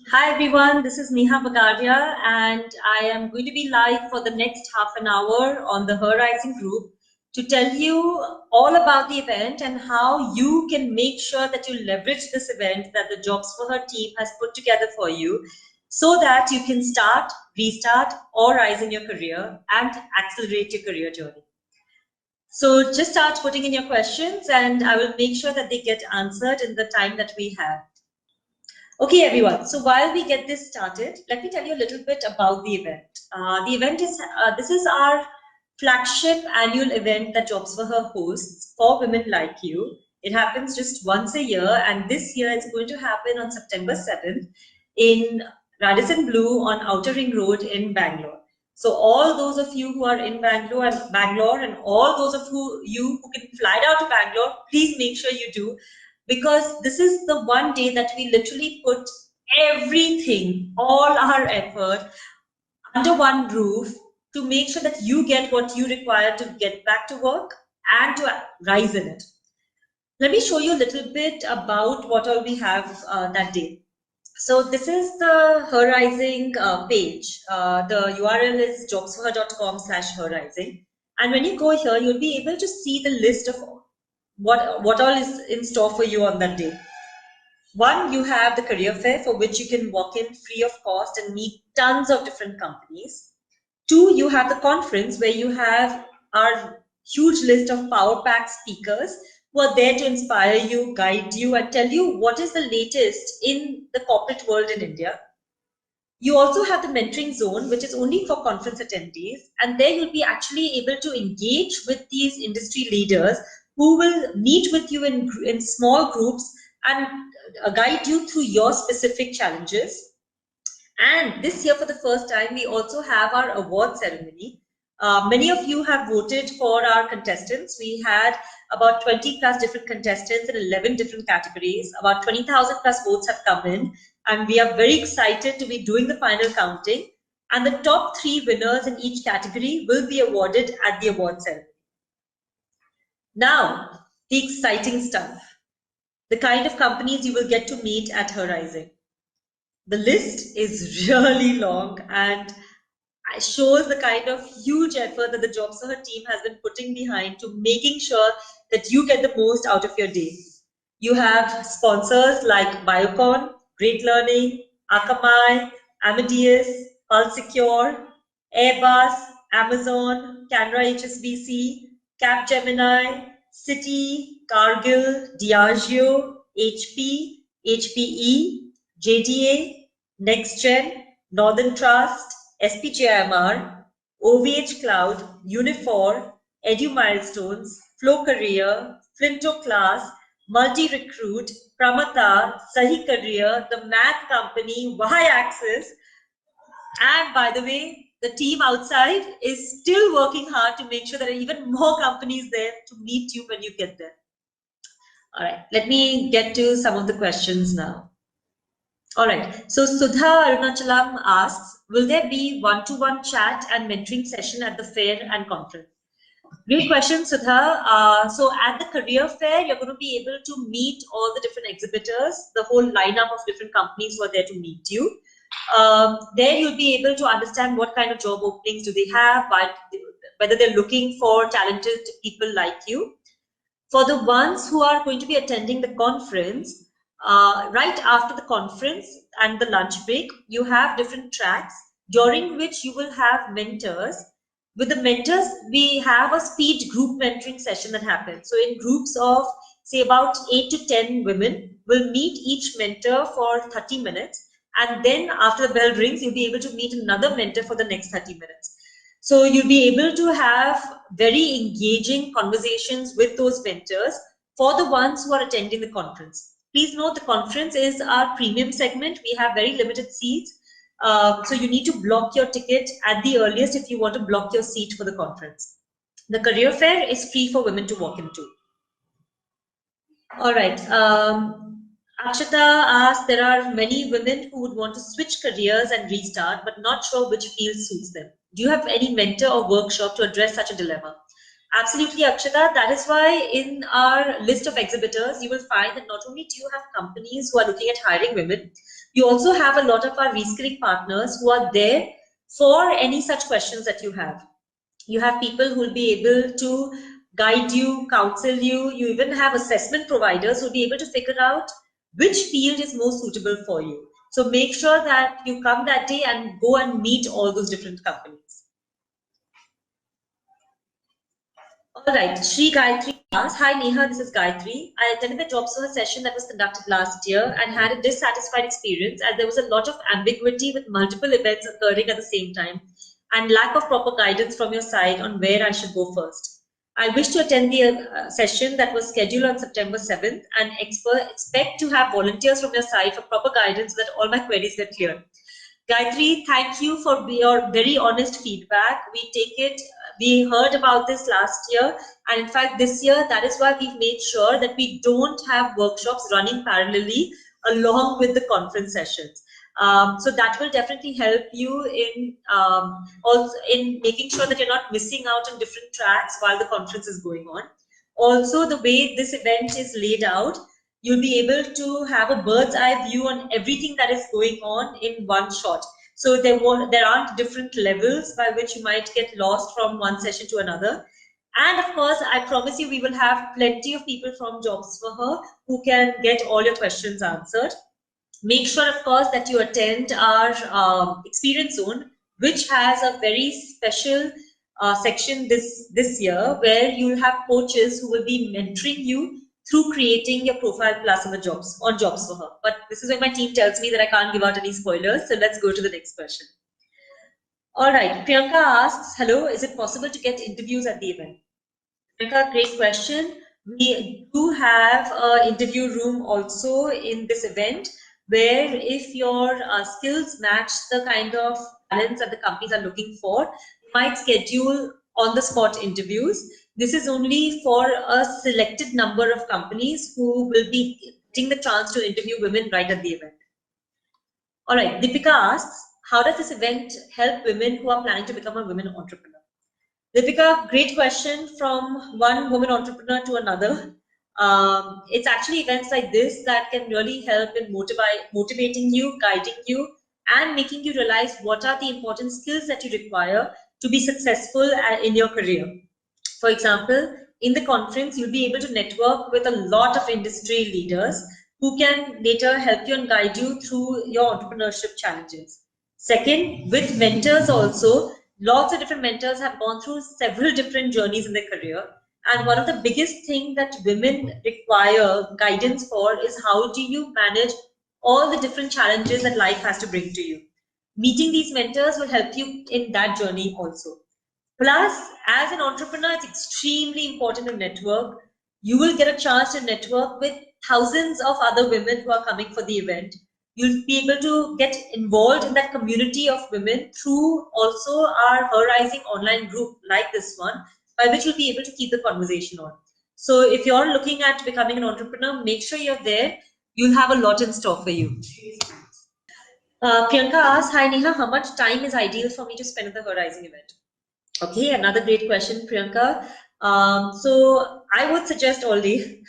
Hi everyone, this is Neha Bagaria and I am going to be live for the next half an hour on the HerRising group to tell you all about the event and how you can make sure that you leverage this event that the Jobs for Her team has put together for you so that you can start, restart or rise in your career and accelerate your career journey. So just start putting in your questions and I will make sure that they get answered in the time that we have. Okay, everyone. So while we get this started, let me tell you a little bit about the event. The event is, this is our flagship annual event that Jobs for Her hosts for women like you. It happens just once a year, and this year it's going to happen on September 7th in Radisson Blu on Outer Ring Road in Bangalore. So all those of you who are in Bangalore and all those of you who can fly down to Bangalore, please make sure you do, because this is the one day that we literally put everything, all our effort under one roof to make sure that you get what you require to get back to work and to rise in it. Let me show you a little bit about what all we have that day. So this is the HerRising page. The URL is jobsforher.com/HerRising. And when you go here, you'll be able to see the list of what all is in store for you on that day. One, you have the career fair for which you can walk in free of cost and meet tons of different companies. Two, you have the conference where you have our huge list of power pack speakers who are there to inspire you, guide you, and tell you what is the latest in the corporate world in India. You also have the mentoring zone, which is only for conference attendees, and there you'll be actually able to engage with these industry leaders who will meet with you in small groups and guide you through your specific challenges. And this year, for the first time, we also have our award ceremony. Many of you have voted for our contestants. We had about 20 plus different contestants in 11 different categories. About 20,000 plus votes have come in, and we are very excited to be doing the final counting. And the top 3 winners in each category will be awarded at the award ceremony. Now, the exciting stuff. The kind of companies you will get to meet at HerRising. The list is really long and shows the kind of huge effort that the JobsForHer team has been putting behind to making sure that you get the most out of your day. You have sponsors like Biocon, Great Learning, Akamai, Amadeus, Pulsecure, Airbus, Amazon, Canara HSBC, Capgemini, Citi, Cargill, Diageo, HP, HPE, JDA, NextGen, Northern Trust, SPJIMR, OVH Cloud, Unifor, Edu Milestones, Flow Career, Flinto Class, Multi Recruit, Pramata, Sahi Career, the Math Company, Y-Axis, and by the way, the team outside is still working hard to make sure there are even more companies there to meet you when you get there. All right, let me get to some of the questions now. All right, so Sudha Arunachalam asks, will there be one-to-one chat and mentoring session at the fair and conference? Great question, Sudha. So at the career fair, you're going to be able to meet all the different exhibitors, the whole lineup of different companies who are there to meet you. There you'll be able to understand what kind of job openings do they have, whether they're looking for talented people like you. For the ones who are going to be attending the conference, right after the conference and the lunch break, you have different tracks during which you will have mentors. With the mentors, we have a speed group mentoring session that happens. So in groups of, say, about 8 to 10 women, will meet each mentor for 30 minutes. And then after the bell rings, you'll be able to meet another mentor for the next 30 minutes. So you'll be able to have very engaging conversations with those mentors for the ones who are attending the conference. Please note the conference is our premium segment. We have very limited seats. So you need to block your ticket at the earliest if you want to block your seat for the conference. The career fair is free for women to walk into. All right. Akshata asked, there are many women who would want to switch careers and restart, but not sure which field suits them. Do you have any mentor or workshop to address such a dilemma? Absolutely, Akshata. That is why in our list of exhibitors, you will find that not only do you have companies who are looking at hiring women, you also have a lot of our reskilling partners who are there for any such questions that you have. You have people who will be able to guide you, counsel you. You even have assessment providers who will be able to figure out which field is most suitable for you. So make sure that you come that day and go and meet all those different companies. All right, Shri Gayatri asks, hi Neha, this is Gayatri. I attended the JobsForHer session that was conducted last year and had a dissatisfied experience as there was a lot of ambiguity with multiple events occurring at the same time and lack of proper guidance from your side on where I should go first. I wish to attend the session that was scheduled on September 7th and expect to have volunteers from your side for proper guidance so that all my queries get cleared. Gayatri, thank you for your very honest feedback. We take it, we heard about this last year, and in fact, this year, that is why we've made sure that we don't have workshops running parallelly along with the conference sessions. So that will definitely help you in also in making sure that you're not missing out on different tracks while the conference is going on. Also, the way this event is laid out, you'll be able to have a bird's eye view on everything that is going on in one shot. So there aren't different levels by which you might get lost from one session to another. And of course, I promise you, we will have plenty of people from JobsForHer who can get all your questions answered. Make sure, of course, that you attend our experience zone, which has a very special section this year, where you'll have coaches who will be mentoring you through creating your profile plus on JobsForHer. But this is where my team tells me that I can't give out any spoilers. So let's go to the next question. All right, Priyanka asks, hello, is it possible to get interviews at the event? Priyanka, great question. We do have an interview room also in this event, where if your skills match the kind of talents that the companies are looking for, you might schedule on-the-spot interviews. This is only for a selected number of companies who will be getting the chance to interview women right at the event. All right, Deepika asks, how does this event help women who are planning to become a women entrepreneur? Deepika, great question from one woman entrepreneur to another. It's actually events like this that can really help in motivating you, guiding you, and making you realize what are the important skills that you require to be successful in your career. For example, in the conference, you'll be able to network with a lot of industry leaders who can later help you and guide you through your entrepreneurship challenges. Second, with mentors also, lots of different mentors have gone through several different journeys in their career. And one of the biggest things that women require guidance for is how do you manage all the different challenges that life has to bring to you. Meeting these mentors will help you in that journey also. Plus, as an entrepreneur, it's extremely important to network. You will get a chance to network with thousands of other women who are coming for the event. You'll be able to get involved in that community of women through also our HerRising online group like this one, by which you'll be able to keep the conversation on. So if you're looking at becoming an entrepreneur, make sure you're there. You'll have a lot in store for you. Priyanka asks, hi Neha, how much time is ideal for me to spend at the HerRising event? Okay, another great question, Priyanka. So I would suggest all day.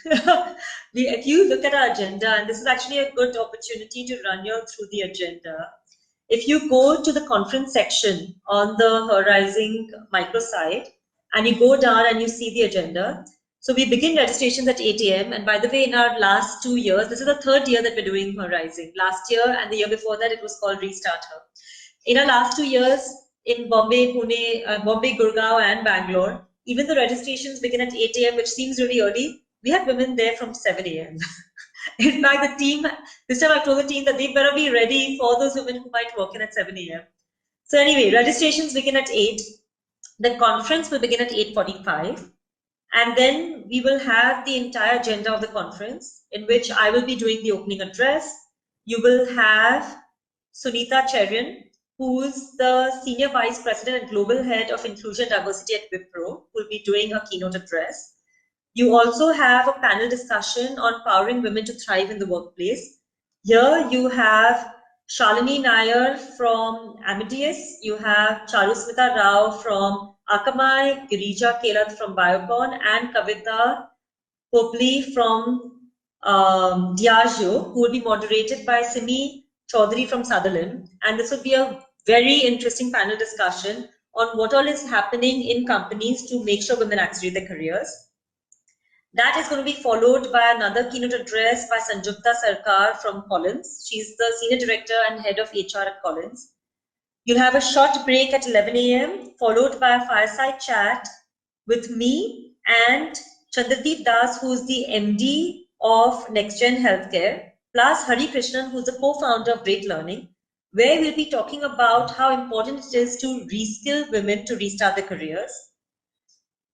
If you look at our agenda, and this is actually a good opportunity to run you through the agenda. If you go to the conference section on the HerRising microsite, and you go down and you see the agenda. So we begin registrations at 8 a.m. And by the way, in our last 2 years, this is the third year that we're doing HerRising. Last year and the year before that, it was called Restart Her. In our last 2 years, in Bombay, Pune, Bombay, Gurgaon, and Bangalore, even the registrations begin at 8 a.m., which seems really early. We have women there from 7 a.m. In fact, the team, this time I told the team that they better be ready for those women who might walk in at 7 a.m. So anyway, registrations begin at 8. The conference will begin at 8:45. And then we will have the entire agenda of the conference, in which I will be doing the opening address. You will have Sunita Cherian, who is the Senior Vice President and Global Head of Inclusion and Diversity at Wipro, who will be doing a keynote address. You also have a panel discussion on powering women to thrive in the workplace. Here you have Shalini Nair from Amadeus, you have Charusmita Rao from Akamai Girija Kelath from Biocon, and Kavita Popli from Diageo, who will be moderated by Simi Chaudhary from Sutherland. And this will be a very interesting panel discussion on what all is happening in companies to make sure women accelerate their careers. That is going to be followed by another keynote address by Sanjukta Sarkar from Collins. She's the Senior Director and Head of HR at Collins. You'll have a short break at 11 a.m. followed by a fireside chat with me and Chandradeep Das, who's the MD of NextGen Healthcare, plus Hari Krishnan, who's the co-founder of Great Learning, where we'll be talking about how important it is to reskill women to restart their careers.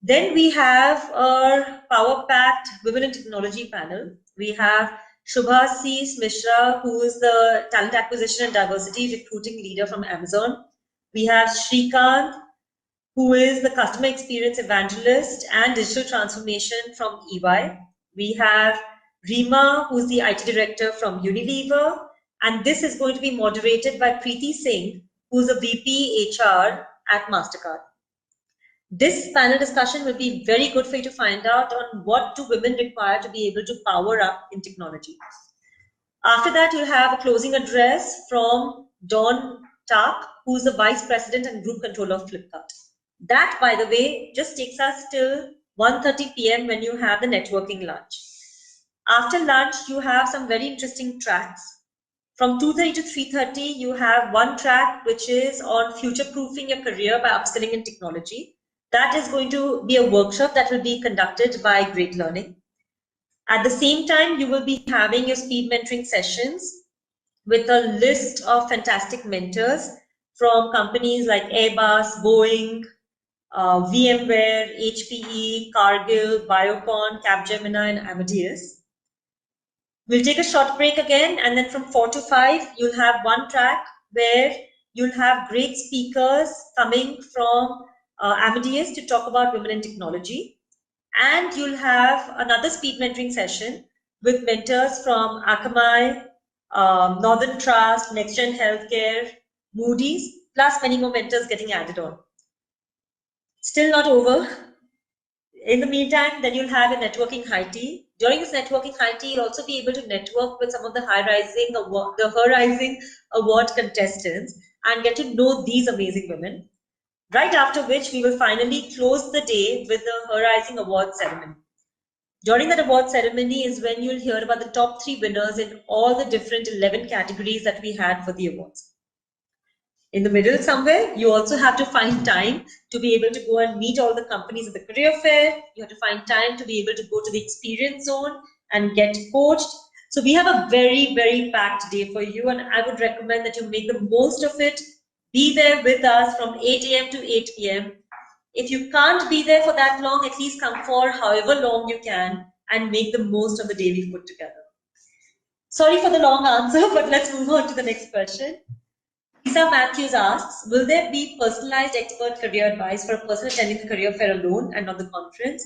Then we have our power-packed Women in Technology panel. We have Shubhasis Mishra, who is the Talent Acquisition and Diversity Recruiting Leader from Amazon. We have Shrikant, who is the Customer Experience Evangelist and Digital Transformation from EY. We have Rima, who's the IT Director from Unilever. And this is going to be moderated by Preeti Singh, who's a VP HR at MasterCard. This panel discussion will be very good for you to find out on what do women require to be able to power up in technology. After that, you'll have a closing address from Dawn Tak, who's the Vice President and Group Controller of Flipkart. That, by the way, just takes us till 1:30 p.m. when you have the networking lunch. After lunch, you have some very interesting tracks. From 2:30 to 3:30, you have one track which is on future-proofing your career by upskilling in technology. That is going to be a workshop that will be conducted by Great Learning. At the same time, you will be having your speed mentoring sessions with a list of fantastic mentors from companies like Airbus, Boeing, VMware, HPE, Cargill, Biocon, Capgemini, and Amadeus. We'll take a short break again, and then from 4 to 5, you'll have one track where you'll have great speakers coming from Amadeus to talk about women in technology. And you'll have another speed mentoring session with mentors from Akamai, Northern Trust, NextGen Healthcare, Moody's, plus many more mentors getting added on. Still not over. In the meantime, then you'll have a networking high tea. During this networking high tea, you'll also be able to network with some of the HerRising award contestants and get to know these amazing women. Right after which, we will finally close the day with the HerRising award ceremony. During that award ceremony is when you'll hear about the top 3 winners in all the different 11 categories that we had for the awards. In the middle somewhere, you also have to find time to be able to go and meet all the companies at the career fair. You have to find time to be able to go to the experience zone and get coached. So we have a very, very packed day for you, and I would recommend that you make the most of it. Be there with us from 8 a.m. to 8 p.m. If you can't be there for that long, at least come for however long you can and make the most of the day we've put together. Sorry for the long answer, but let's move on to the next question. Lisa Matthews asks, will there be personalized expert career advice for a person attending the career fair alone and not the conference?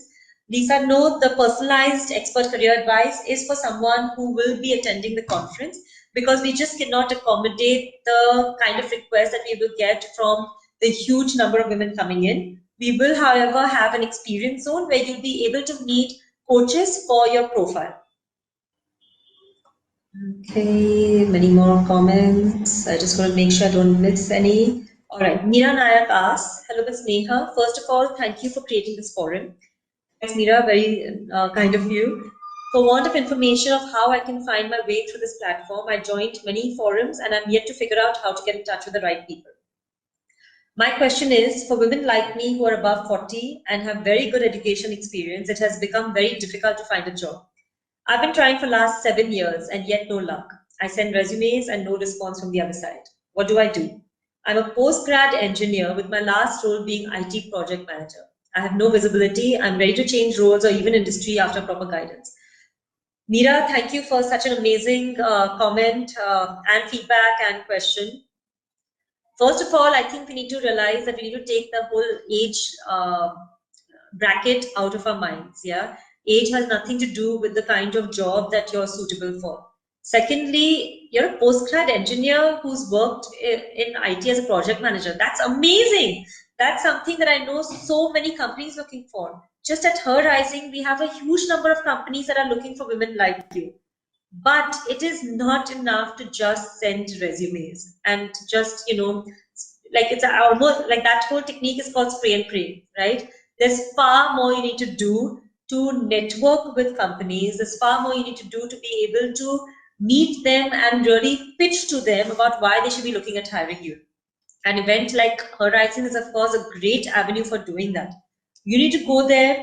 Lisa, no, the personalized expert career advice is for someone who will be attending the conference, because we just cannot accommodate the kind of requests that we will get from the huge number of women coming in. We will, however, have an experience zone where you'll be able to meet coaches for your profile. Okay, many more comments. I just want to make sure I don't miss any. All right, Meera Nayak asks, hello, Ms. Neha. First of all, thank you for creating this forum. Thanks, Meera, very kind of you. For want of information of how I can find my way through this platform, I joined many forums and I'm yet to figure out how to get in touch with the right people. My question is, for women like me who are above 40 and have very good education experience, it has become very difficult to find a job. I've been trying for the last 7 years and yet no luck. I send resumes and no response from the other side. What do I do? I'm a post-grad engineer with my last role being IT project manager. I have no visibility. I'm ready to change roles or even industry after proper guidance. Meera, thank you for such an amazing comment and feedback and question. First of all, I think we need to realize that we need to take the whole age bracket out of our minds. Yeah, age has nothing to do with the kind of job that you're suitable for. Secondly, you're a postgrad engineer who's worked in IT as a project manager. That's amazing. That's something that I know so many companies looking for. Just at HerRising, we have a huge number of companies that are looking for women like you. But it is not enough to just send resumes and just, like it's almost like that whole technique is called spray and pray, right? There's far more you need to do to network with companies. There's far more you need to do to be able to meet them and really pitch to them about why they should be looking at hiring you. An event like HerRising is, of course, a great avenue for doing that. You need to go there,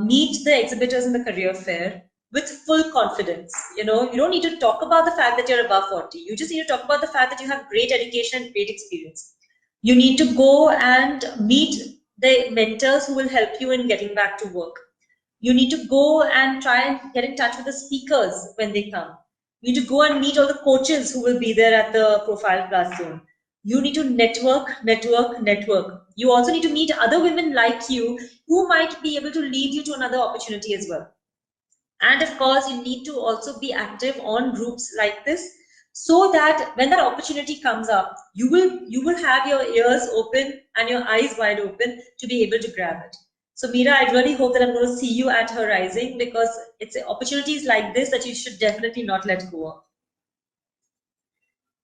meet the exhibitors in the career fair with full confidence. You don't need to talk about the fact that you're above 40. You just need to talk about the fact that you have great education and great experience. You need to go and meet the mentors who will help you in getting back to work. You need to go and try and get in touch with the speakers when they come. You need to go and meet all the coaches who will be there at the Profile Plus Zone. You need to network. You also need to meet other women like you who might be able to lead you to another opportunity as well. And of course, you need to also be active on groups like this so that when that opportunity comes up, you will have your ears open and your eyes wide open to be able to grab it. So Meera, I really hope that I'm going to see you at HerRising, because it's opportunities like this that you should definitely not let go of.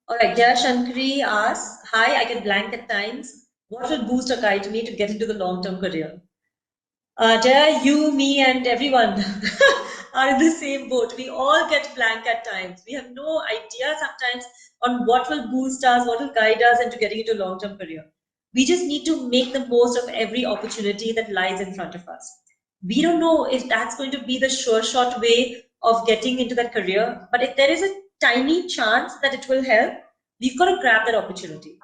All right, Jaya Shankari asks, hi, I get blank at times. What will boost or guide me to get into the long-term career? Jaya, you, me, and everyone are in the same boat. We all get blank at times. We have no idea sometimes on what will boost us, what will guide us into getting into a long-term career. We just need to make the most of every opportunity that lies in front of us. We don't know if that's going to be the sure shot way of getting into that career, but if there is a tiny chance that it will help, we've got to grab that opportunity.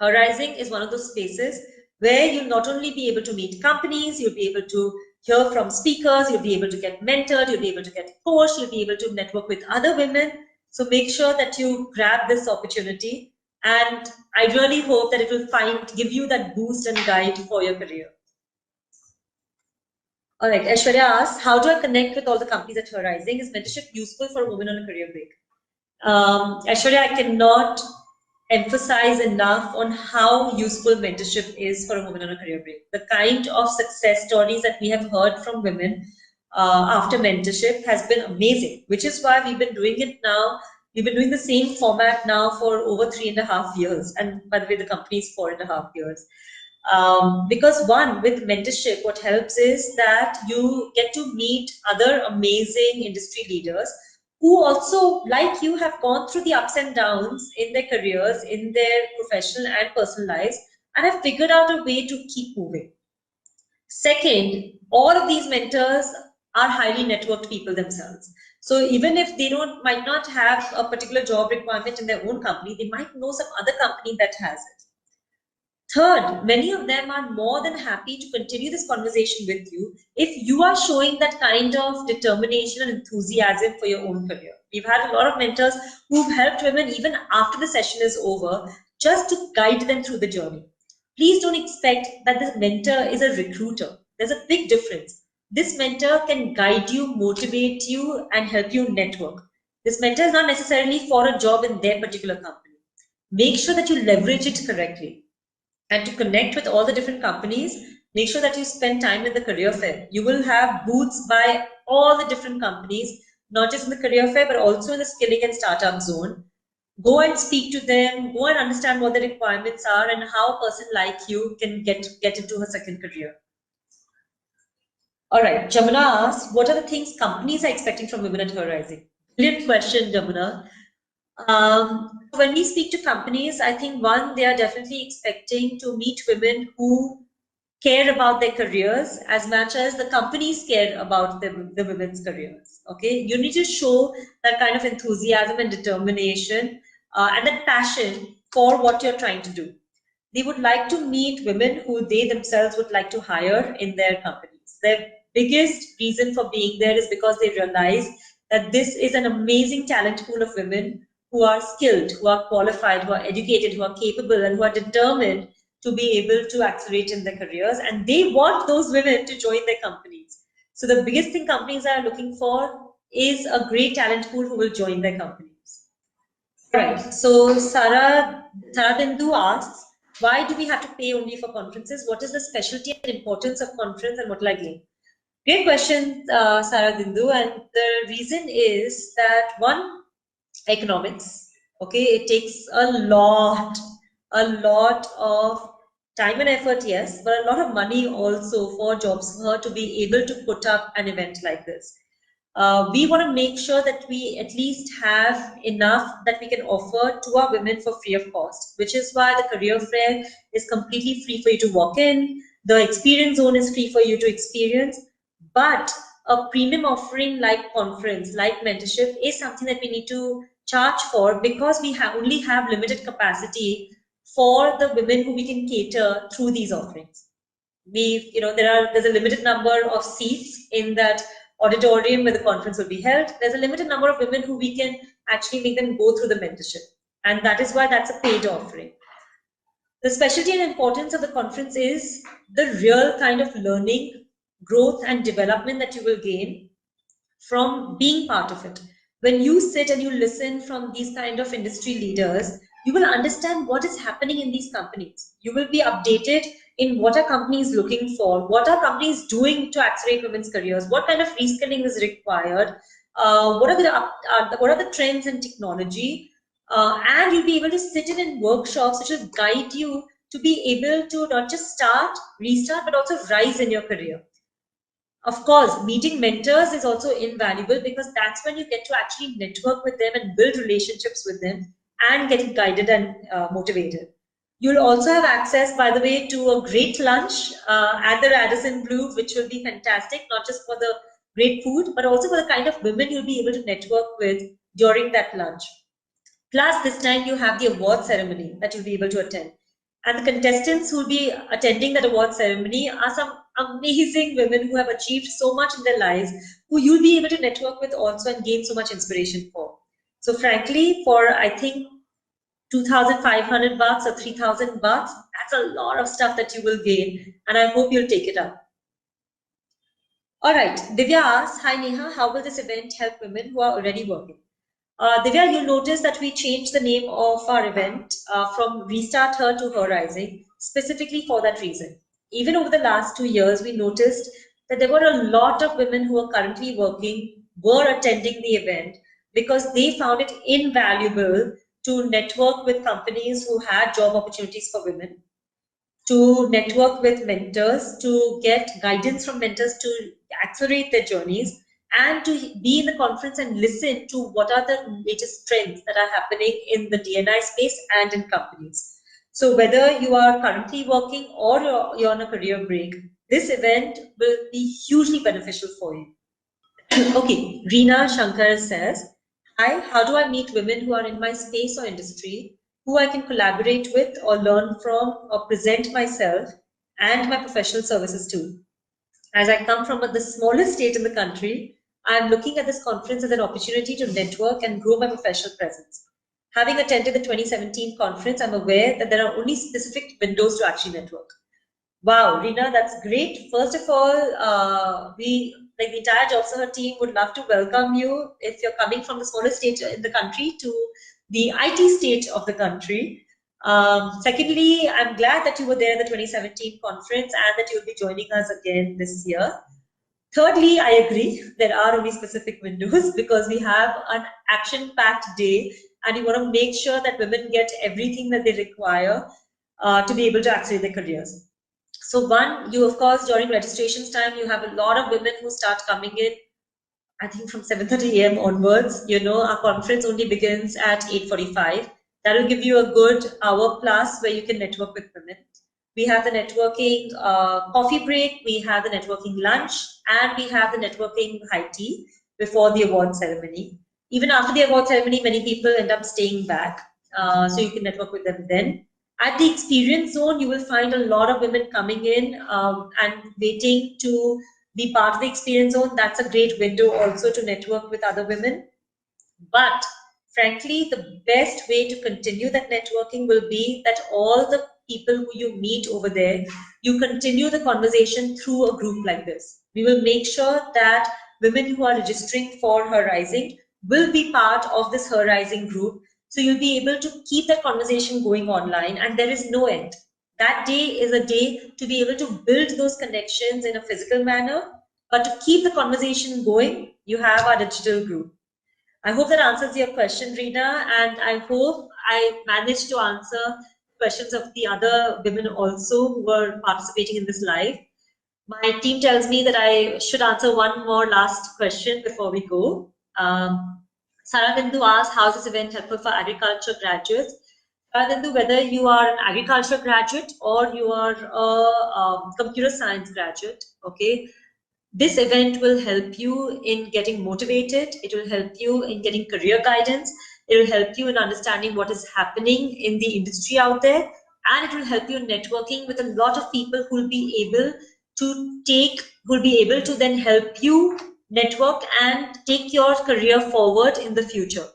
HerRising is one of those spaces where you'll not only be able to meet companies, you'll be able to hear from speakers, you'll be able to get mentored, you'll be able to get coached, you'll be able to network with other women. So make sure that you grab this opportunity, and I really hope that it will give you that boost and guide for your career. All right, Aishwarya asks, how do I connect with all the companies at HerRising? Is mentorship useful for a woman on a career break? Aishwarya, I cannot emphasize enough on how useful mentorship is for a woman on a career break. The kind of success stories that we have heard from women after mentorship has been amazing, which is why we've been doing it now. We've been doing the same format now for over 3.5 years. And by the way, the company is 4.5 years. Because one, with mentorship, what helps is that you get to meet other amazing industry leaders who also, like you, have gone through the ups and downs in their careers, in their professional and personal lives, and have figured out a way to keep moving. Second, all of these mentors are highly networked people themselves. So even if they might not have a particular job requirement in their own company, they might know some other company that has it. Third, many of them are more than happy to continue this conversation with you if you are showing that kind of determination and enthusiasm for your own career. We've had a lot of mentors who've helped women even after the session is over, just to guide them through the journey. Please don't expect that this mentor is a recruiter. There's a big difference. This mentor can guide you, motivate you, and help you network. This mentor is not necessarily for a job in their particular company. Make sure that you leverage it correctly. And to connect with all the different companies, make sure that you spend time in the career fair. You will have booths by all the different companies, not just in the career fair, but also in the skilling and startup zone. Go and speak to them, go and understand what the requirements are and how a person like you can get into a second career. All right, Jamuna asks, what are the things companies are expecting from women at HerRising? Brilliant question, Jamuna. When we speak to companies, I think one, they are definitely expecting to meet women who care about their careers as much as the companies care about the women's careers. Okay, you need to show that kind of enthusiasm and determination and that passion for what you're trying to do. They would like to meet women who they themselves would like to hire in their companies. Their biggest reason for being there is because they realize that this is an amazing talent pool of women who are skilled, who are qualified, who are educated, who are capable, and who are determined to be able to accelerate in their careers. And they want those women to join their companies. So the biggest thing companies are looking for is a great talent pool who will join their companies. Right. So Sarah Bindu asks, why do we have to pay only for conferences? What is the specialty and importance of conference, and what will I gain? Great question, Sarah Bindu. And the reason is that one, economics. Okay, it takes a lot of time and effort, yes, but a lot of money also for JobsForHer to be able to put up an event like this. We want to make sure that we at least have enough that we can offer to our women for free of cost, which is why the career fair is completely free for you to walk in. The experience zone is free for you to experience, but a premium offering like conference, like mentorship is something that we need to charge for, because we only have limited capacity for the women who we can cater through these offerings. There's a limited number of seats in that auditorium where the conference will be held. There's a limited number of women who we can actually make them go through the mentorship, and that is why that's a paid offering. The specialty and importance of the conference is the real kind of learning, growth, and development that you will gain from being part of it. When you sit and you listen from these kind of industry leaders, you will understand what is happening in these companies. You will be updated in what are companies looking for, what are companies doing to accelerate women's careers, what kind of reskilling is required, what are the trends in technology, and you'll be able to sit in workshops which will guide you to be able to not just start, restart, but also rise in your career. Of course, meeting mentors is also invaluable, because that's when you get to actually network with them and build relationships with them and get guided and motivated. You'll also have access, by the way, to a great lunch at the Radisson Blu, which will be fantastic, not just for the great food, but also for the kind of women you'll be able to network with during that lunch. Plus, this time you have the award ceremony that you'll be able to attend. And the contestants who will be attending that award ceremony are some amazing women who have achieved so much in their lives, who you'll be able to network with also and gain so much inspiration for. So frankly, for I think 2,500 bucks or 3,000 bucks, that's a lot of stuff that you will gain, and I hope you'll take it up. All right, Divya asks, hi Neha, how will this event help women who are already working? Divya, you'll notice that we changed the name of our event from Restart Her to HerRising, specifically for that reason. Even over the last 2 years, we noticed that there were a lot of women who are currently working were attending the event because they found it invaluable to network with companies who had job opportunities for women, to network with mentors, to get guidance from mentors to accelerate their journeys, and to be in the conference and listen to what are the latest trends that are happening in the D&I space and in companies. So whether you are currently working or you're on a career break, this event will be hugely beneficial for you. Okay, Reena Shankar says, hi, how do I meet women who are in my space or industry, who I can collaborate with or learn from or present myself and my professional services to? As I come from the smallest state in the country, I am looking at this conference as an opportunity to network and grow my professional presence. Having attended the 2017 conference, I'm aware that there are only specific windows to actually network. Wow, Reena, that's great. First of all, the entire JobsForHer team would love to welcome you if you're coming from the smallest state in the country to the IT state of the country. Secondly, I'm glad that you were there at the 2017 conference and that you'll be joining us again this year. Thirdly, I agree, there are only specific windows because we have an action-packed day and we want to make sure that women get everything that they require to be able to accelerate their careers. So one, you of course, during registrations time, you have a lot of women who start coming in, I think from 7:30 a.m. onwards. You know, our conference only begins at 8:45. That will give you a good hour plus where you can network with women. We have the networking coffee break, we have the networking lunch, and we have the networking high tea before the award ceremony. Even after the award ceremony, many people end up staying back, so you can network with them then. At the experience zone, you will find a lot of women coming in and waiting to be part of the experience zone. That's a great window also to network with other women. But frankly, the best way to continue that networking will be that all the people who you meet over there, you continue the conversation through a group like this. We will make sure that women who are registering for HerRising will be part of this HerRising group. So you'll be able to keep that conversation going online, and there is no end. That day is a day to be able to build those connections in a physical manner, but to keep the conversation going, you have our digital group. I hope that answers your question, Reena, and I hope I managed to answer questions of the other women also who were participating in this live. My team tells me that I should answer one more last question before we go. Sarah Bindu asked, how is this event helpful for agriculture graduates? Sarah Bindu, whether you are an agriculture graduate or you are a computer science graduate, okay, this event will help you in getting motivated. It will help you in getting career guidance. It will help you in understanding what is happening in the industry out there. And it will help you in networking with a lot of people who will be able to then help you network and take your career forward in the future.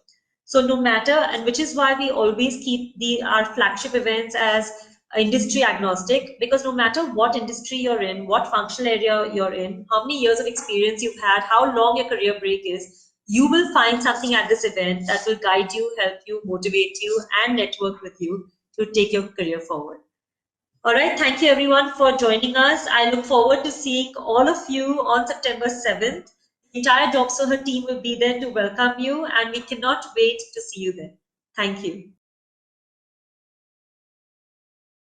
So no matter, and which is why we always keep our flagship events as industry agnostic, because no matter what industry you're in, what functional area you're in, how many years of experience you've had, how long your career break is, you will find something at this event that will guide you, help you, motivate you, and network with you to take your career forward. All right, thank you everyone for joining us. I look forward to seeing all of you on September 7th. The entire JobsForHer team will be there to welcome you, and we cannot wait to see you there. Thank you.